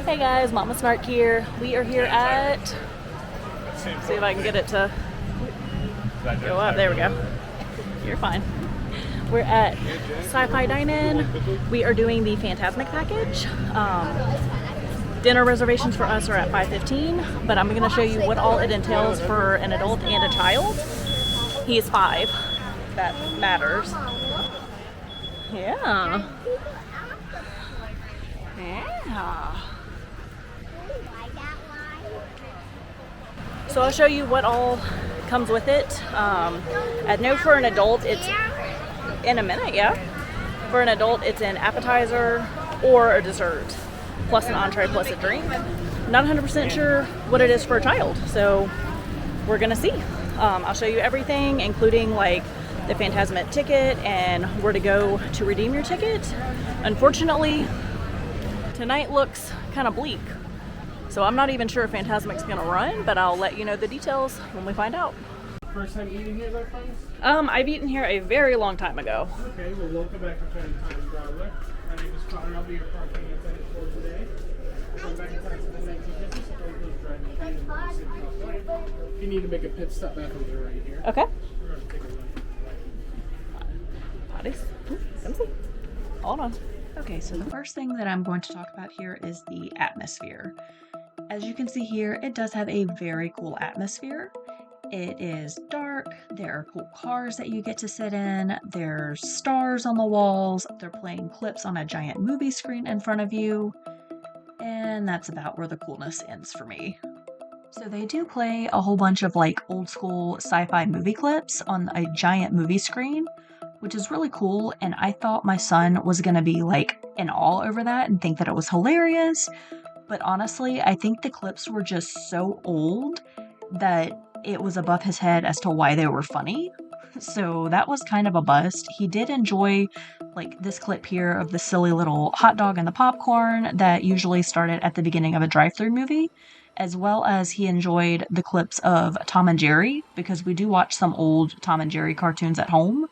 Hey guys, Mama Snark here. We are here at, see if I can get it to go up. There we go. You're fine. We're at Sci Fi Dine In. We are doing the Fantasmic package. Dinner reservations for us are at $5.15, but I'm going to show you what all it entails for an adult and a child. He is 5. That matters. Yeah. Yeah. So I'll show you what all comes with it. I know for an adult it's in a minute, yeah. For an adult it's an appetizer or a dessert, plus an entree plus a drink. Not 100% sure what it is for a child, so we're gonna see. I'll show you everything, including like the Fantasmic ticket and where to go to redeem your ticket. Unfortunately, tonight looks kind of bleak. So I'm not even sure if Fantasmic's gonna run, but I'll let you know the details when we find out. First time eating here, though, friends? I've eaten here a very long time ago. Okay, well, welcome back to Fantasmic Dinner. My name is Connor. I'll be your parking attendant for today. Come back in time for the 1950s. If you need to make a pit stop back over right here. Okay. We're going to take a run. Potties. Come see. Hold on. Okay, so the first thing that I'm going to talk about here is the atmosphere. As you can see here, it does have a very cool atmosphere. It is dark, there are cool cars that you get to sit in, there's stars on the walls, they're playing clips on a giant movie screen in front of you, and that's about where the coolness ends for me. So they do play a whole bunch of like old school sci-fi movie clips on a giant movie screen, which is really cool, and I thought my son was gonna be like in awe over that and think that it was hilarious, but honestly, I think the clips were just so old that it was above his head as to why they were funny. So that was kind of a bust. He did enjoy like this clip here of the silly little hot dog and the popcorn that usually started at the beginning of a drive-thru movie, as well as he enjoyed the clips of Tom and Jerry, because we do watch some old Tom and Jerry cartoons at home.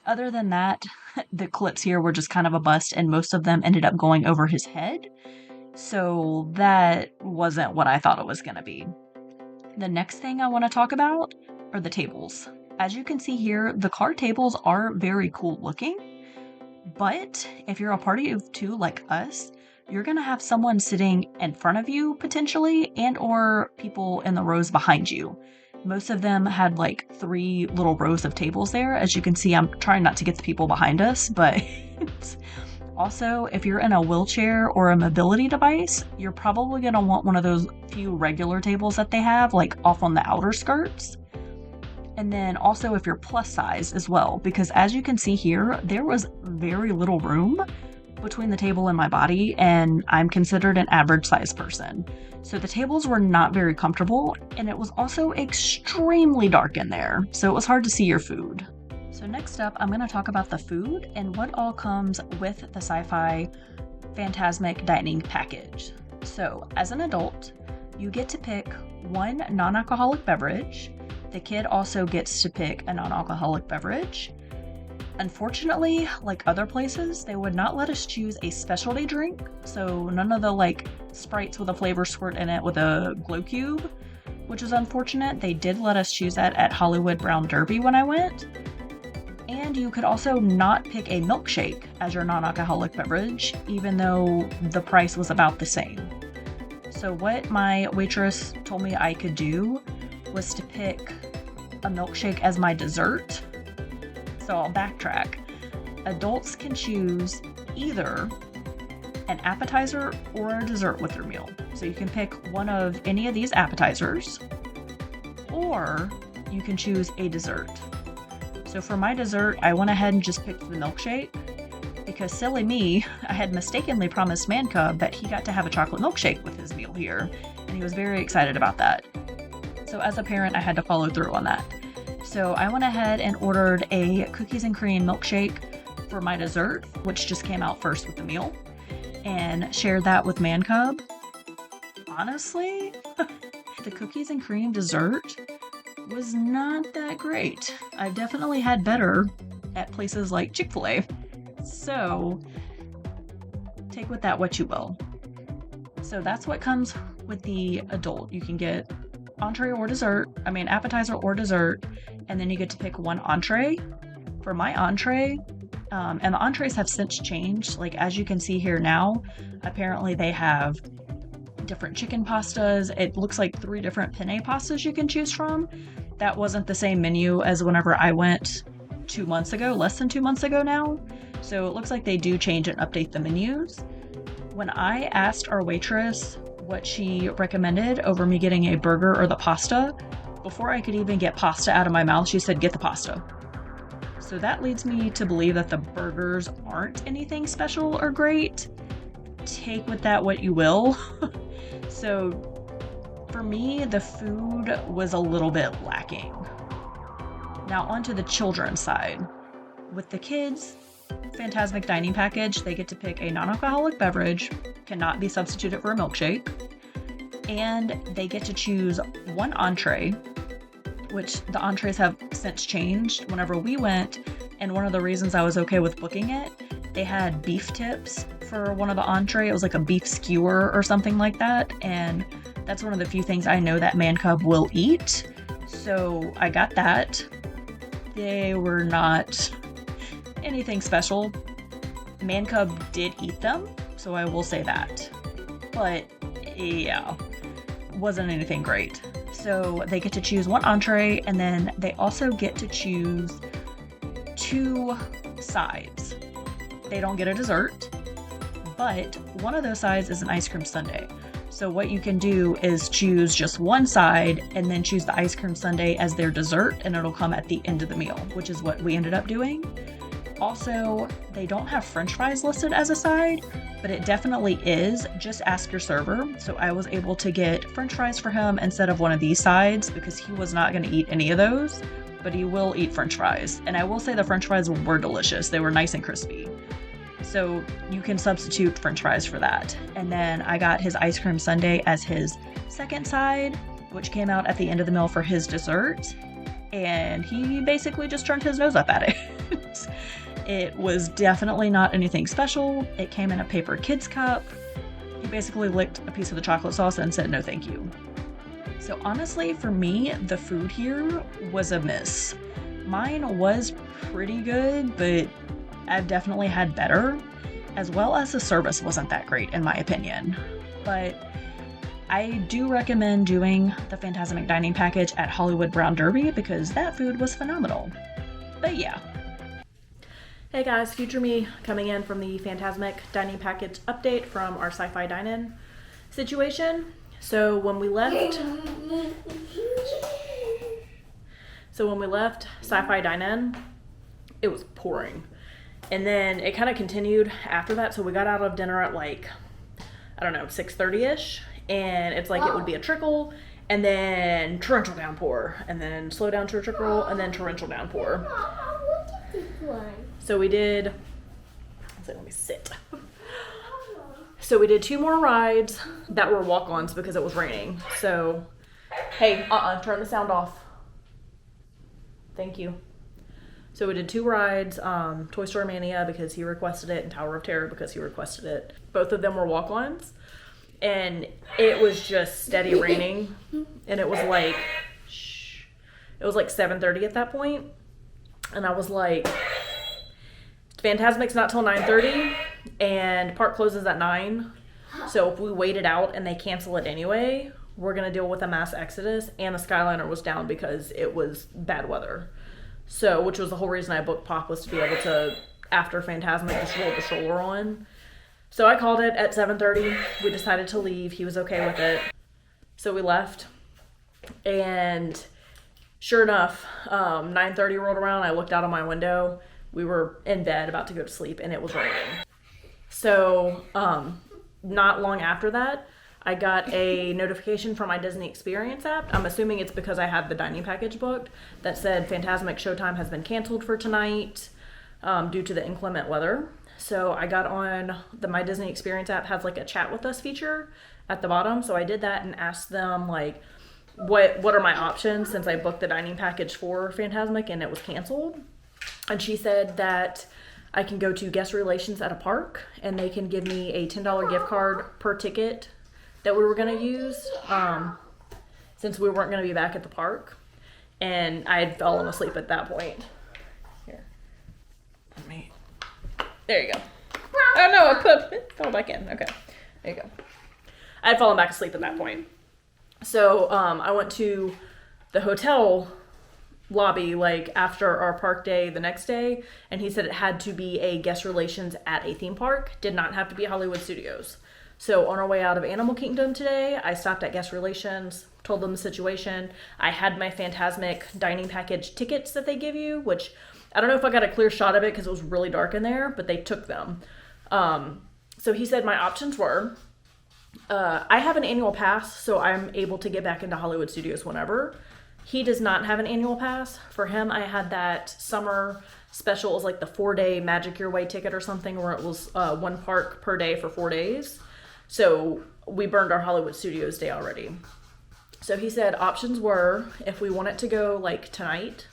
Other than that, the clips here were just kind of a bust, and most of them ended up going over his head. So that wasn't what I thought it was going to be. The next thing I want to talk about are the tables. As you can see here, the card tables are very cool looking, but if you're a party of 2 like us, you're going to have someone sitting in front of you potentially, and or people in the rows behind you. Most of them had like 3 little rows of tables there. As you can see, I'm trying not to get the people behind us, but also, if you're in a wheelchair or a mobility device, you're probably going to want one of those few regular tables that they have, like off on the outer skirts. And then also if you're plus size as well, because as you can see here, there was very little room between the table and my body, and I'm considered an average size person. So the tables were not very comfortable, and it was also extremely dark in there, so it was hard to see your food. So next up, I'm going to talk about the food and what all comes with the Sci-Fi Fantasmic Dining package. So as an adult, you get to pick 1 non-alcoholic beverage. The kid also gets to pick a non-alcoholic beverage. Unfortunately, like other places, they would not let us choose a specialty drink, so none of the like Sprites with a flavor squirt in it with a glow cube, which is unfortunate. They did let us choose that at Hollywood Brown Derby when I went. And you could also not pick a milkshake as your non-alcoholic beverage, even though the price was about the same. So what my waitress told me I could do was to pick a milkshake as my dessert. So I'll backtrack. Adults can choose either an appetizer or a dessert with their meal. So you can pick one of any of these appetizers, or you can choose a dessert. So for my dessert, I went ahead and just picked the milkshake, because silly me, I had mistakenly promised Man Cub that he got to have a chocolate milkshake with his meal here, and he was very excited about that. So as a parent, I had to follow through on that. So I went ahead and ordered a cookies and cream milkshake for my dessert, which just came out first with the meal, and shared that with Man Cub. Honestly, the cookies and cream dessert was not that great. I've definitely had better at places like Chick-fil-A. So take with that what you will. So that's what comes with the adult. You can get appetizer or dessert, and then you get to pick one entree. For my entree, and the entrees have since changed. Like, as you can see here now, apparently they have different chicken pastas. It looks like 3 different penne pastas you can choose from. That wasn't the same menu as whenever I went 2 months ago, less than 2 months ago now. So it looks like they do change and update the menus. When I asked our waitress what she recommended over me getting a burger or the pasta, before I could even get pasta out of my mouth, she said, get the pasta. So that leads me to believe that the burgers aren't anything special or great. Take with that what you will. So for me, the food was a little bit lacking. Now onto the children's side. With the kids, Fantasmic Dining package, they get to pick a non-alcoholic beverage, cannot be substituted for a milkshake, and they get to choose one entree, which the entrees have since changed. Whenever we went, and one of the reasons I was okay with booking it, they had beef tips for one of the entree. It was like a beef skewer or something like that, and that's one of the few things I know that Man Cub will eat. So I got that. They were not anything special. Man Cub did eat them, so I will say that. But yeah, wasn't anything great. So they get to choose one entree, and then they also get to choose 2 sides. They don't get a dessert, but one of those sides is an ice cream sundae. So what you can do is choose just one side and then choose the ice cream sundae as their dessert, and it'll come at the end of the meal, which is what we ended up doing. Also, they don't have French fries listed as a side, but it definitely is. Just ask your server. So I was able to get French fries for him instead of one of these sides because he was not going to eat any of those, but he will eat French fries. And I will say the French fries were delicious. They were nice and crispy. So you can substitute French fries for that. And then I got his ice cream sundae as his second side, which came out at the end of the meal for his dessert. And he basically just turned his nose up at it. It was definitely not anything special. It came in a paper kids cup. He basically licked a piece of the chocolate sauce and said no thank you. So honestly, for me, the food here was a miss. Mine was pretty good, but I've definitely had better, as well as the service wasn't that great in my opinion. But I do recommend doing the Fantasmic Dining package at Hollywood Brown Derby because that food was phenomenal. But yeah. Hey guys, future me coming in from the Fantasmic Dining package update from our Sci Fi Dine In situation. So when we left Sci Fi Dine In, it was pouring. And then it kind of continued after that. So we got out of dinner at 6:30ish. And it's like it would be a trickle, and then torrential downpour, and then slow down to a trickle, and then torrential downpour. So we did, let me sit. So we did 2 more rides that were walk-ons because it was raining. So, hey, turn the sound off. Thank you. So we did 2 rides, Toy Story Mania because he requested it, and Tower of Terror because he requested it. Both of them were walk-ons. And it was just steady raining, and it was like 7:30 at that point, and I was like, Fantasmic's not till 9:30, and park closes at 9, so if we wait it out and they cancel it anyway, we're gonna deal with a mass exodus, and the Skyliner was down because it was bad weather. So, which was the whole reason I booked Pop, was to be able to, after Fantasmic, just roll the stroller on. So I called it at 7:30. We decided to leave. He was okay with it. So we left. And sure enough, 9:30 rolled around. I looked out of my window. We were in bed about to go to sleep, and it was raining. So not long after that, I got a notification from my Disney Experience app. I'm assuming it's because I had the dining package booked that said Fantasmic Showtime has been canceled for tonight due to the inclement weather. So I got on my Disney Experience app has like a chat with us feature at the bottom. So I did that and asked them like, what are my options since I booked the dining package for Fantasmic and it was canceled. And she said that I can go to guest relations at a park and they can give me a $10 gift card per ticket that we were going to use since we weren't going to be back at the park. And I had fallen asleep at that point. Here. Let me. There you go. Oh no, I put it fell back in. Okay. There you go. I had fallen back asleep at that point. So I went to the hotel lobby like after our park day the next day, and he said it had to be a guest relations at a theme park, did not have to be Hollywood Studios. So on our way out of Animal Kingdom today, I stopped at guest relations, told them the situation. I had my Fantasmic dining package tickets that they give you, which I don't know if I got a clear shot of it because it was really dark in there, but they took them. So he said my options were I have an annual pass, so I'm able to get back into Hollywood Studios whenever. He does not have an annual pass. For him, I had that summer special. It was like the 4-day Magic Your Way ticket or something, where it was one park per day for 4 days. So we burned our Hollywood Studios day already. So he said options were, if we wanted to go like tonight,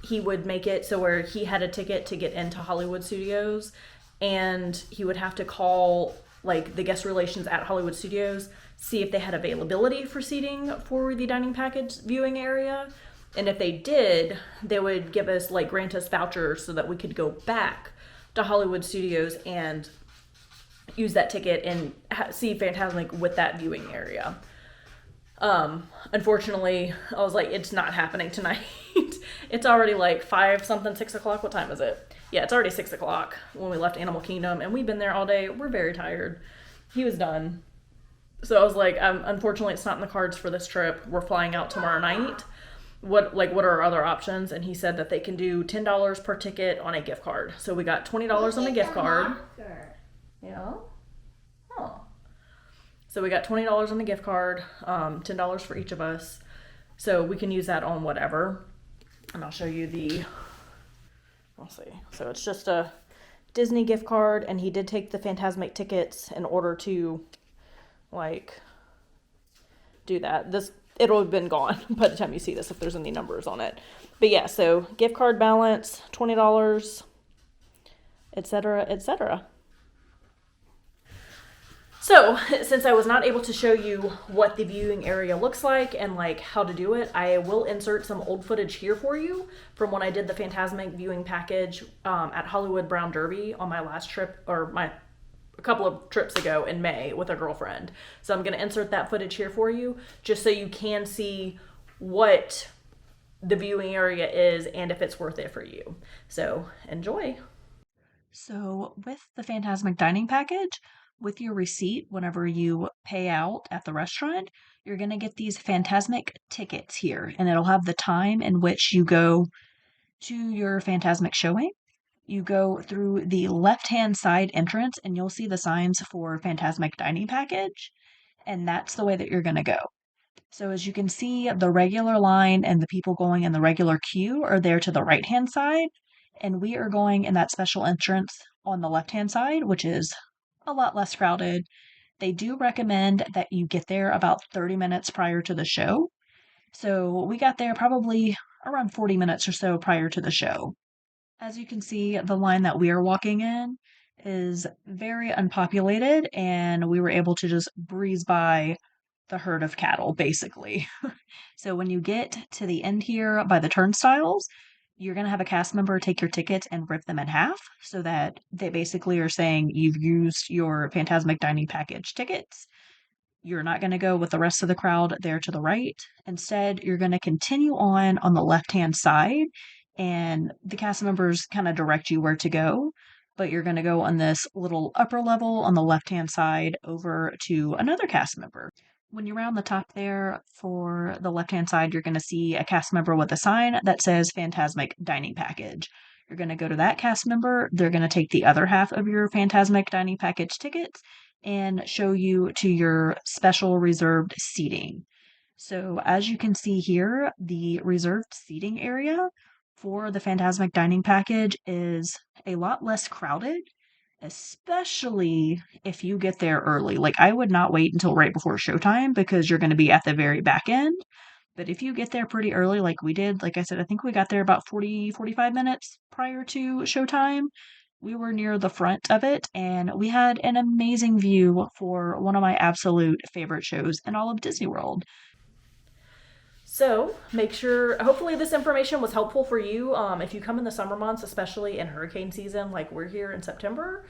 he would make it so where he had a ticket to get into Hollywood Studios, and he would have to call like the guest relations at Hollywood Studios, see if they had availability for seating for the dining package viewing area. And if they did, they would give us like grant us vouchers so that we could go back to Hollywood Studios and use that ticket and see Fantasmic with that viewing area. Unfortunately, I was like, it's not happening tonight. It's already like 5 something, 6 o'clock. What time is it? Yeah, it's already 6 o'clock when we left Animal Kingdom, and we've been there all day. We're very tired. He was done. So I was like, unfortunately, it's not in the cards for this trip. We're flying out tomorrow night. What are our other options? And he said that they can do $10 per ticket on a gift card. So we got $20 on a gift card. Yeah. Oh. So we got $20 on the gift card, $10 for each of us. So we can use that on whatever. And I'll show you let's see. So it's just a Disney gift card, and he did take the Fantasmic tickets in order to, like, do that. It'll have been gone by the time you see this if there's any numbers on it. But yeah, so gift card balance, $20, etc., etc. So, since I was not able to show you what the viewing area looks like and like how to do it, I will insert some old footage here for you from when I did the Fantasmic viewing package at Hollywood Brown Derby on my last trip, or a couple of trips ago in May with a girlfriend. So I'm going to insert that footage here for you just so you can see what the viewing area is and if it's worth it for you. So enjoy. So, with the Fantasmic Dining package, with your receipt, whenever you pay out at the restaurant, you're going to get these Fantasmic tickets here, and it'll have the time in which you go to your Fantasmic showing. You go through the left-hand side entrance, and you'll see the signs for Fantasmic Dining package, and that's the way that you're going to go. So, as you can see, the regular line and the people going in the regular queue are there to the right-hand side, and we are going in that special entrance on the left-hand side, which is a lot less crowded. They do recommend that you get there about 30 minutes prior to the show. So we got there probably around 40 minutes or so prior to the show. As you can see, the line that we are walking in is very unpopulated, and we were able to just breeze by the herd of cattle, basically. So when you get to the end here by the turnstiles, you're going to have a cast member take your tickets and rip them in half so that they basically are saying you've used your Fantasmic Dining package tickets. You're not going to go with the rest of the crowd there to the right. Instead, you're going to continue on the left-hand side, and the cast members kind of direct you where to go, but you're going to go on this little upper level on the left-hand side over to another cast member. When you're around the top there for the left-hand side, you're going to see a cast member with a sign that says Fantasmic Dining Package. You're going to go to that cast member. They're going to take the other half of your Fantasmic Dining Package tickets and show you to your special reserved seating. So as you can see here, the reserved seating area for the Fantasmic Dining Package is a lot less crowded, especially if you get there early. Like, I would not wait until right before showtime because you're going to be at the very back end. But if you get there pretty early, like we did, like I said, I think we got there about 45 minutes prior to showtime. We were near the front of it, and we had an amazing view for one of my absolute favorite shows in all of Disney World. So make sure, hopefully this information was helpful for you. If you come in the summer months, especially in hurricane season, like we're here in September,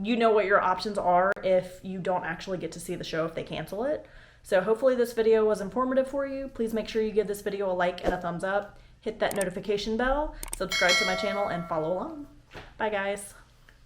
you know what your options are if you don't actually get to see the show if they cancel it. So hopefully this video was informative for you. Please make sure you give this video a like and a thumbs up. Hit that notification bell, subscribe to my channel, and follow along. Bye guys.